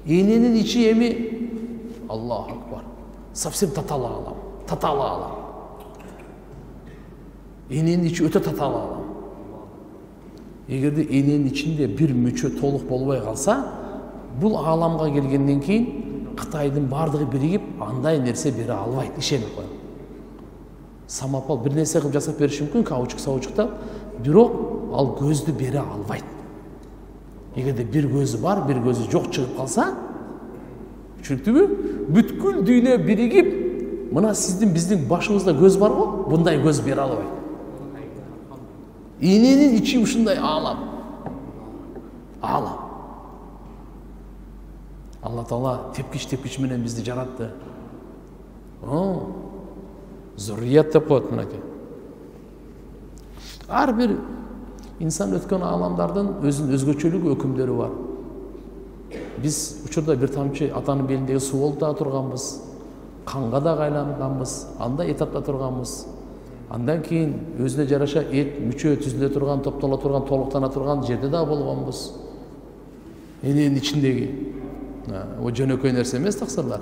Эненин ичи эми Аллаху акбар. Совсем таталы алам. Таталы алам. Эненин ичи өтө таталы алам. Эгерде эненин ичинде бир мүчө толук болбой калса, бул аламга келгенден кийин Кытайдын бардыгы биригип, андай нерсе бере албайт, ишенип коем. Самопал бир нерсе кылып жасап бериши мүмкүн, каучук-саучуктап, бирок ал көздү бере албайт. Эгерде бир көзү бар, бир көзү жок чыгып калса, түшүнүктүбү? Бүткүл дүйнө биригип, мына сиздин биздин башыбызда көз бар го, мындай көз бере албайт. Эненин ичи ушундай алам. Алам. Алла Таала тепкич менен бизди жаратты. Зуррият деп коет мынакей. Ар бир инсан өткөн аламдардын өзүнүн өзгөчөлүк өкүмдөрү бар. Биз учурда бир тамчы атанын белиндеги суу болуп да турганбыз. Канга да айланганбыз, анда этапта турганбыз. Андан кийин өзүнө жараша эт, мүчө түзүлө турган, топтоло турган, толуктана турган жерде да болгонбуз. Эненин ичиндеги. О жөнөкөй нерсе эмес таксырлар.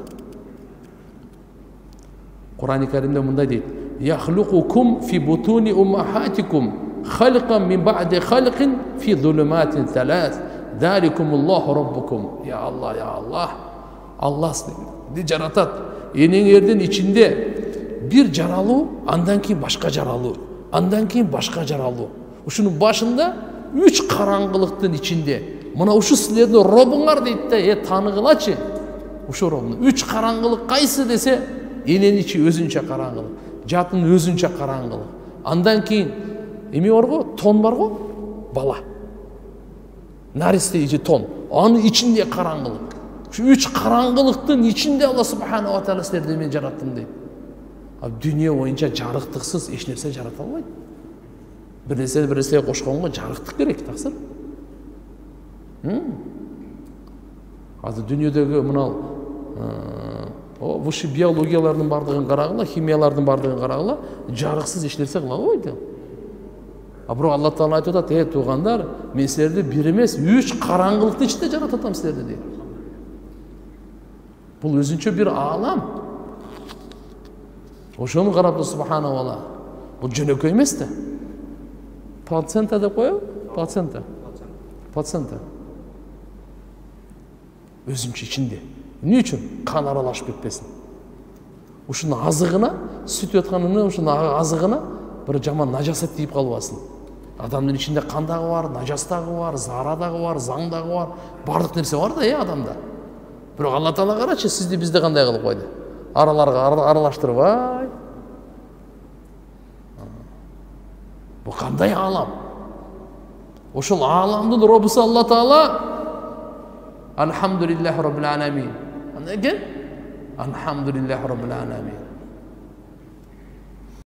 Кур'ан-ы Каримде мындай дейт: "Яхлукукум фи бутуни уммахатикум халкан мин ба'ди халкин фи зулуматин талат. Даликумуллаху раббукум." Я Аллах, я Аллах. Аллах сизди жаратат. Энеңердин ичинде бир жаралуу, андан кийин башка жаралуу, андан кийин башка жаралуу. Ушунун башында 3 караңгылыктын ичинде. Мына ушу силердин робуңар дейт да, тааныгылачы. Ушу робуң. 3 караңгылык кайсы десе, эненин ичи өзүнчө караңгылык, жатын өзүнчө караңгылык. Андан кийин эми бар го, тон бар го, бала. Наристе ичи тон. Анын ичинде караңгылык. Ушу 3 караңгылыктын ичинде Алла субханаху ва таала силерди мен жараттым дейт. Дүйнө боюнча жарыктыксыз эч нерсе жарата албайт. Бир нерсеге кошконго жарыктык керек, таксыр. Азыр дүйнөдөгү мына высший биологиялардын бардыгын карагыла, химиялардын бардыгын карагыла, жарыксыз эч нерсе кыла албайт. Бирок Алла Таала айтып атат: "Туугандар, мен силерди бир эмес, 3 караңгылыктын ичинде жарататам силерди" дейт. Бул өзүнчө бир аалам. Ошону карап субханаху ва таала. Бул жөнөкөй эмес да. Плацента деп коебу? Плацента. Өзүнчө ичинде. Эмне үчүн? Кан аралашып кетпесин. Ушунун азыгына, сүт өткөнүнө, ушунун азыгына бир жаман нажасат тийип калбасын. Адамдын ичинде кан дагы бар, нажас дагы бар, зара дагы бар, заң дагы бар. Бардык нерсе бар да, адамда. Бирок Алла Таала карачы, сизди бизди кандай кылып койду? Араларга аралаштырбай. Бул кандай аалам? Ошол ааламдын робусу Алла Таала. Алхамдулиллахи раббил аламин. Андан кийин Алхамдулиллахи раббил аламин.